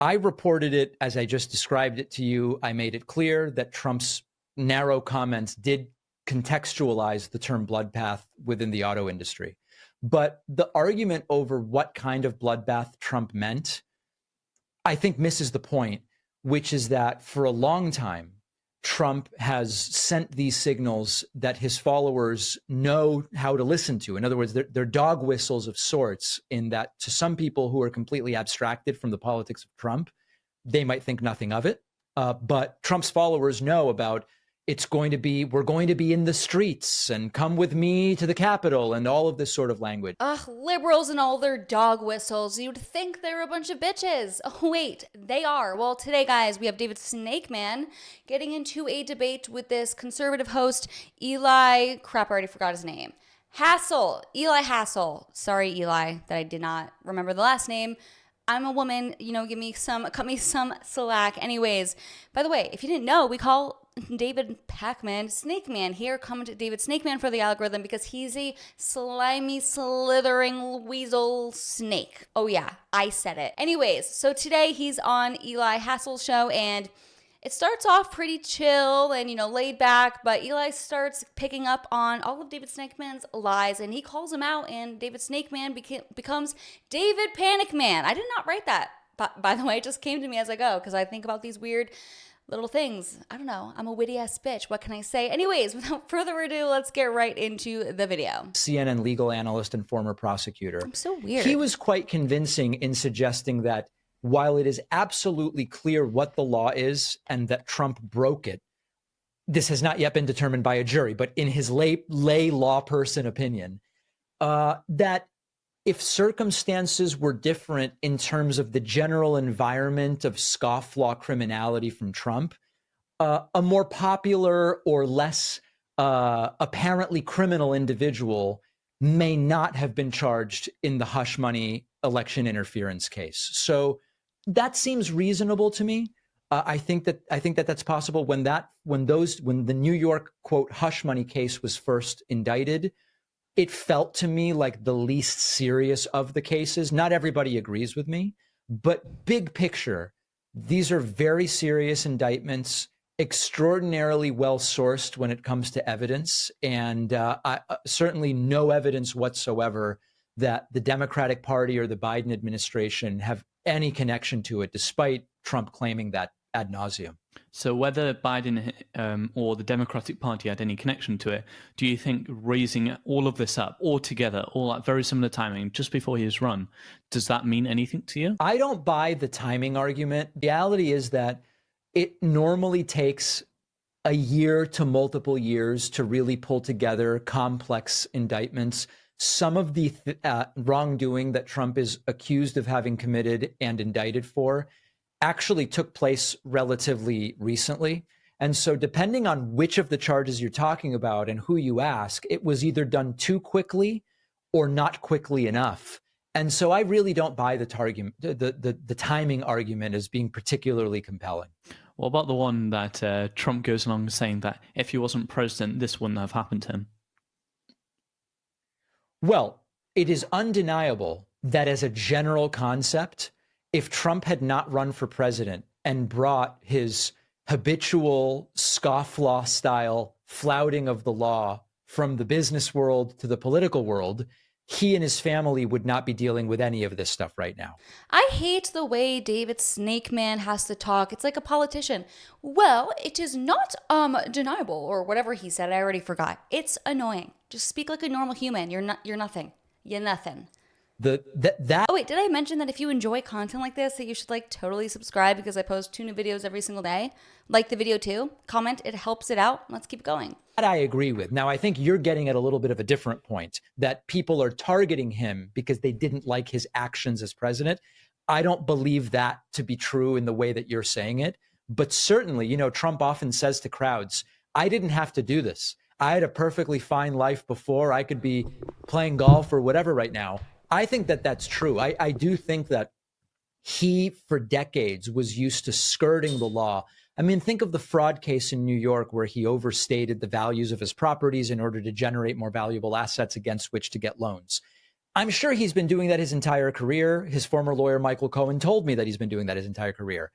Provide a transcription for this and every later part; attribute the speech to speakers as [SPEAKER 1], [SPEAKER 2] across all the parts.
[SPEAKER 1] I reported it as I just described it to you. I made it clear that Trump's narrow comments did contextualize the term bloodbath within the auto industry. But the argument over what kind of bloodbath Trump meant, I think misses the point, which is that for a long time, Trump has sent these signals that his followers know how to listen to. In other words, they're dog whistles of sorts, in that to some people who are completely abstracted from the politics of Trump, they might think nothing of it. But Trump's followers know about we're going to be in the streets and come with me to the Capitol and all of this sort of language.
[SPEAKER 2] Ugh, liberals and all their dog whistles. You'd think they're a bunch of bitches. Oh, wait, they are. Well, today, guys, we have David Snakeman getting into a debate with this conservative host, Eli, crap, I already forgot his name. Eli Hassel. Sorry, Eli, that I did not remember the last name. I'm a woman, cut me some slack. Anyways, by the way, if you didn't know, we call David Pakman Snake Man here. Come to David Snake Man for the algorithm because he's a slimy, slithering weasel snake. Oh yeah, I said it. Anyways, so today he's on Eli Hassel's show, and it starts off pretty chill and, laid back, but Eli starts picking up on all of David Snakeman's lies, and he calls him out, and David Snakeman becomes David Panic Man. I did not write that, by the way. It just came to me as I go, because I think about these weird little things. I don't know. I'm a witty-ass bitch. What can I say? Anyways, without further ado, let's get right into the video.
[SPEAKER 1] CNN legal analyst and former prosecutor.
[SPEAKER 2] I'm so weird.
[SPEAKER 1] He was quite convincing in suggesting that while it is absolutely clear what the law is and that Trump broke it, this has not yet been determined by a jury, but in his lay law person opinion, that if circumstances were different in terms of the general environment of scofflaw criminality from Trump, a more popular or less apparently criminal individual may not have been charged in the hush money election interference case. So that seems reasonable to me. I think that that's possible. When the New York quote hush money case was first indicted, it felt to me like the least serious of the cases. Not everybody agrees with me, but big picture, these are very serious indictments, extraordinarily well sourced when it comes to evidence, and certainly no evidence whatsoever that the Democratic Party or the Biden administration have any connection to it, despite Trump claiming that ad nauseum.
[SPEAKER 3] So whether Biden or the Democratic Party had any connection to it, do you think raising all of this up all together, all at very similar timing, just before he was run, does that mean anything to you?
[SPEAKER 1] I don't buy the timing argument. The reality is that it normally takes a year to multiple years to really pull together complex indictments. Some of the wrongdoing that Trump is accused of having committed and indicted for actually took place relatively recently. And so depending on which of the charges you're talking about and who you ask, it was either done too quickly or not quickly enough. And so I really don't buy the timing argument as being particularly compelling.
[SPEAKER 3] What about the one that Trump goes along saying that if he wasn't president, this wouldn't have happened to him?
[SPEAKER 1] Well, it is undeniable that as a general concept, if Trump had not run for president and brought his habitual scofflaw style flouting of the law from the business world to the political world, he and his family would not be dealing with any of this stuff right now.
[SPEAKER 2] I hate the way David Snakeman has to talk. It's like a politician. Well, it is not deniable, or whatever he said. I already forgot. It's annoying. Just speak like a normal human. You're nothing. You're nothing. Oh wait, did I mention that if you enjoy content like this, that you should totally subscribe, because I post 2 new videos every single day? Like the video too, comment, it helps it out. Let's keep going.
[SPEAKER 1] That I agree with. Now, I think you're getting at a little bit of a different point, that people are targeting him because they didn't like his actions as president. I don't believe that to be true in the way that you're saying it. But certainly, Trump often says to crowds, I didn't have to do this. I had a perfectly fine life before. I could be playing golf or whatever right now. I think that that's true. I do think that he, for decades, was used to skirting the law. I mean, think of the fraud case in New York where he overstated the values of his properties in order to generate more valuable assets against which to get loans. I'm sure he's been doing that his entire career. His former lawyer, Michael Cohen, told me that he's been doing that his entire career.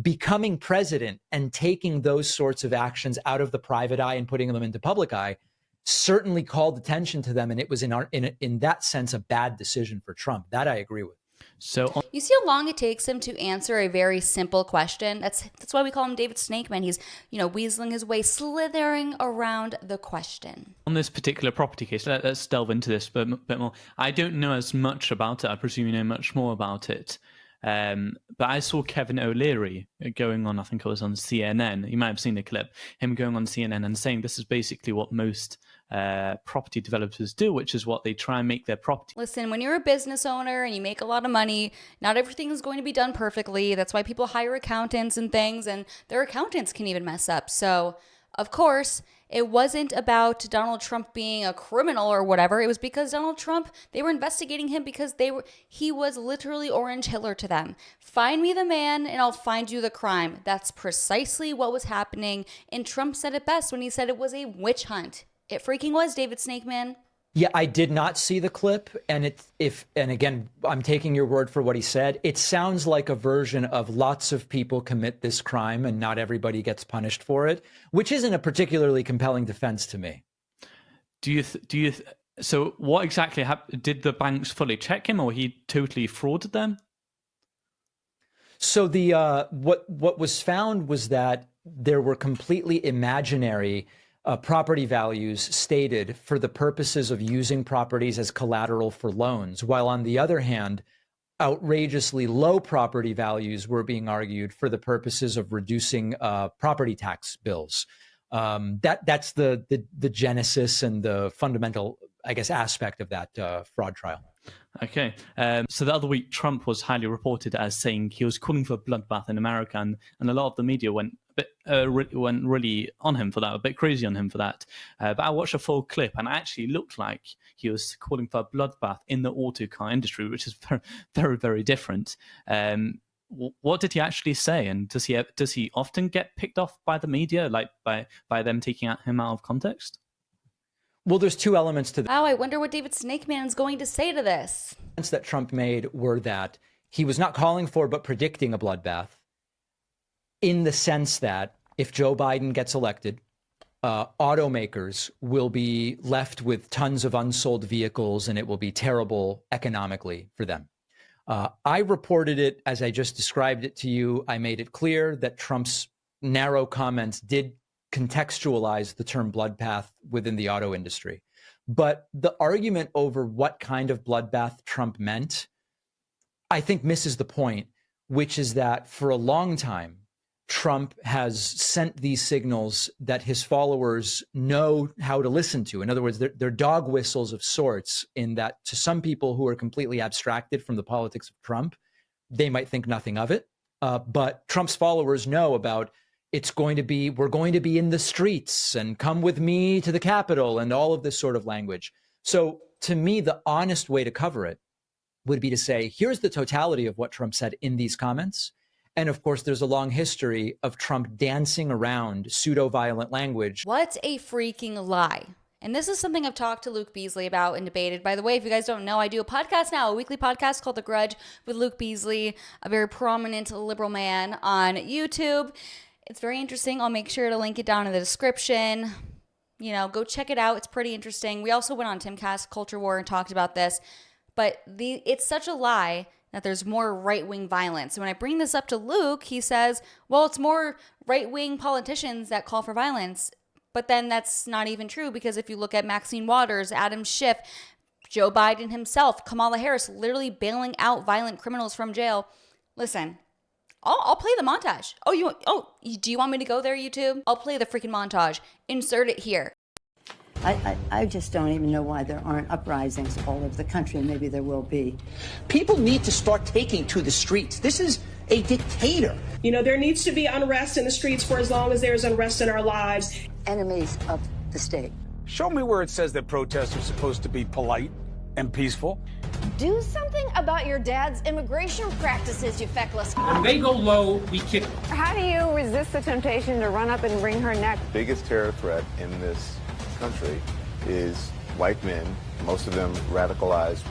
[SPEAKER 1] Becoming president and taking those sorts of actions out of the private eye and putting them into public eye certainly called attention to them. And it was in that sense a bad decision for Trump. That I agree with.
[SPEAKER 3] So
[SPEAKER 2] you see how long it takes him to answer a very simple question? That's why we call him David Snakeman. He's, weaseling his way, slithering around the question.
[SPEAKER 3] On this particular property case, let's delve into this a bit more. I don't know as much about it. I presume you know much more about it. But I saw Kevin O'Leary going on, I think it was on CNN. You might have seen the clip, him going on CNN and saying this is basically what most property developers do, which is what they try and make their property.
[SPEAKER 2] Listen, when you're a business owner and you make a lot of money, not everything is going to be done perfectly. That's why people hire accountants and things, and their accountants can even mess up. So, of course, it wasn't about Donald Trump being a criminal or whatever. It was because Donald Trump, they were investigating him because he was literally Orange Hiller to them. Find me the man and I'll find you the crime. That's precisely what was happening. And Trump said it best when he said it was a witch hunt. It freaking was, David Snakeman.
[SPEAKER 1] Yeah, I did not see the clip, and again, I'm taking your word for what he said. It sounds like a version of lots of people commit this crime and not everybody gets punished for it, which isn't a particularly compelling defense to me.
[SPEAKER 3] So what exactly happened? Did the banks fully check him, or he totally frauded them?
[SPEAKER 1] So what was found was that there were completely imaginary property values stated for the purposes of using properties as collateral for loans, while on the other hand, outrageously low property values were being argued for the purposes of reducing property tax bills. That's the genesis and the fundamental, I guess, aspect of that fraud trial.
[SPEAKER 3] Okay. So the other week, Trump was highly reported as saying he was calling for a bloodbath in America, and a lot of the media went really on him for that, a bit crazy on him for that. But I watched a full clip, and it actually looked like he was calling for a bloodbath in the auto car industry, which is very, very, very different. What did he actually say? And does he often get picked off by the media, like by them taking him out of context?
[SPEAKER 1] Well, there's two elements to that.
[SPEAKER 2] Oh, I wonder what David Snakeman is going to say to this.
[SPEAKER 1] That Trump made were that he was not calling for, but predicting a bloodbath, in the sense that if Joe Biden gets elected, automakers will be left with tons of unsold vehicles, and it will be terrible economically for them. I reported it as I just described it to you. I made it clear that Trump's narrow comments did contextualize the term bloodbath within the auto industry. But the argument over what kind of bloodbath Trump meant, I think misses the point, which is that for a long time, Trump has sent these signals that his followers know how to listen to. In other words, they're dog whistles of sorts, in that to some people who are completely abstracted from the politics of Trump, they might think nothing of it. But Trump's followers know about we're going to be in the streets and come with me to the Capitol and all of this sort of language. So to me, the honest way to cover it would be to say, here's the totality of what Trump said in these comments. And of course, there's a long history of Trump dancing around pseudo-violent language.
[SPEAKER 2] What a freaking lie. And this is something I've talked to Luke Beasley about and debated. By the way, if you guys don't know, I do a podcast now, a weekly podcast called The Grudge with Luke Beasley, a very prominent liberal man on YouTube. It's very interesting. I'll make sure to link it down in the description. Go check it out. It's pretty interesting. We also went on Timcast Culture War and talked about this. But it's such a lie that there's more right-wing violence. And when I bring this up to Luke, he says, well, it's more right-wing politicians that call for violence. But then that's not even true, because if you look at Maxine Waters, Adam Schiff, Joe Biden himself, Kamala Harris, literally bailing out violent criminals from jail. Listen, I'll play the montage. Do you want me to go there, YouTube? I'll play the freaking montage. Insert it here.
[SPEAKER 4] I just don't even know why there aren't uprisings all over the country. Maybe there will be.
[SPEAKER 5] People need to start taking to the streets. This is a dictator.
[SPEAKER 6] There needs to be unrest in the streets for as long as there's unrest in our lives.
[SPEAKER 4] Enemies of the state.
[SPEAKER 7] Show me where it says that protests are supposed to be polite and peaceful.
[SPEAKER 8] Do something about your dad's immigration practices, you feckless.
[SPEAKER 9] When they go low, we kick.
[SPEAKER 10] How do you resist the temptation to run up and wring her neck?
[SPEAKER 11] The biggest terror threat in this country is white men, most of them radicalized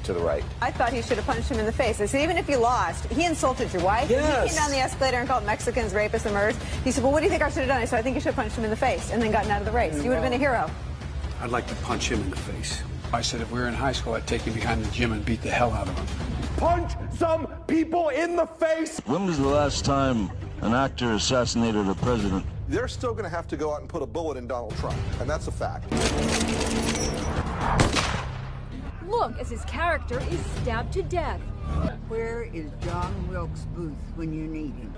[SPEAKER 11] to the right.
[SPEAKER 10] I thought he should have punched him in the face. I said, even if you lost, he insulted your wife.
[SPEAKER 7] Yes.
[SPEAKER 10] He came down the escalator and called Mexicans rapists and murderers. He said, well, what do you think I should have done? I said, I think you should have punched him in the face and then gotten out of the race. You would have been a hero.
[SPEAKER 7] I'd like to punch him in the face. I said if we were in high school, I'd take him behind the gym and beat the hell out of him.
[SPEAKER 12] Punch some people in the face!
[SPEAKER 13] When was the last time an actor assassinated a president?
[SPEAKER 14] They're still going to have to go out and put a bullet in Donald Trump, and that's a fact.
[SPEAKER 15] Look as his character is stabbed to death.
[SPEAKER 16] Where is John Wilkes Booth when you need him?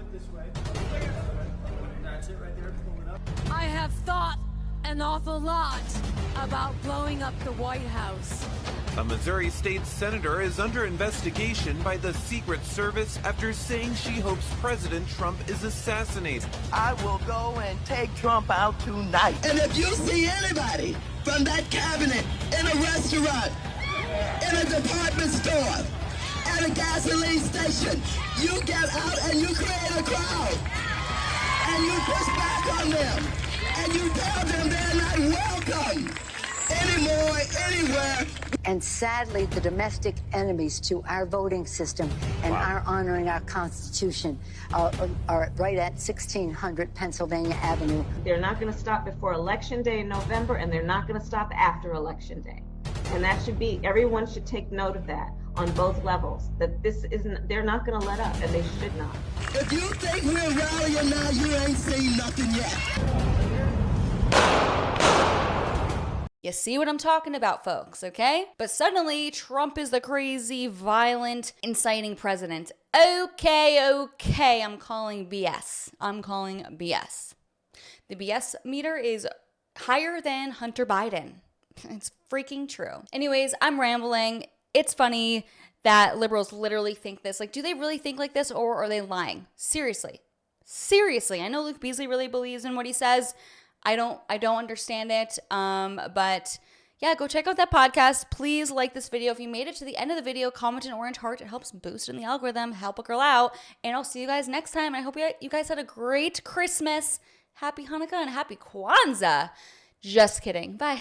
[SPEAKER 15] I have thought an awful lot about blowing up the White House.
[SPEAKER 17] A Missouri state senator is under investigation by the Secret Service after saying she hopes President Trump is assassinated.
[SPEAKER 18] I will go and take Trump out tonight.
[SPEAKER 19] And if you see anybody from that cabinet in a restaurant, in a department store, at a gasoline station, you get out and you create a crowd. And you push back on them. And you tell them they're not welcome anymore, anywhere.
[SPEAKER 4] And sadly, the domestic enemies to our voting system and our honoring our Constitution are right at 1600 Pennsylvania Avenue.
[SPEAKER 20] They're not going to stop before Election Day in November, and they're not going to stop after Election Day. And that should be, everyone should take note of that on both levels, that this isn't, they're not going to let up, and they should not.
[SPEAKER 19] If you think we're rallying now, you ain't seen nothing yet.
[SPEAKER 2] You see what I'm talking about, folks, okay? But suddenly, Trump is the crazy, violent, inciting president. Okay, I'm calling BS. I'm calling BS. The BS meter is higher than Hunter Biden. It's freaking true. Anyways, I'm rambling. It's funny that liberals literally think this. Like, do they really think like this, or are they lying? Seriously. I know Luke Beasley really believes in what he says. I don't understand it. But yeah, go check out that podcast. Please like this video. If you made it to the end of the video, comment an orange heart. It helps boost in the algorithm, help a girl out. And I'll see you guys next time. I hope you guys had a great Christmas. Happy Hanukkah and happy Kwanzaa. Just kidding. Bye.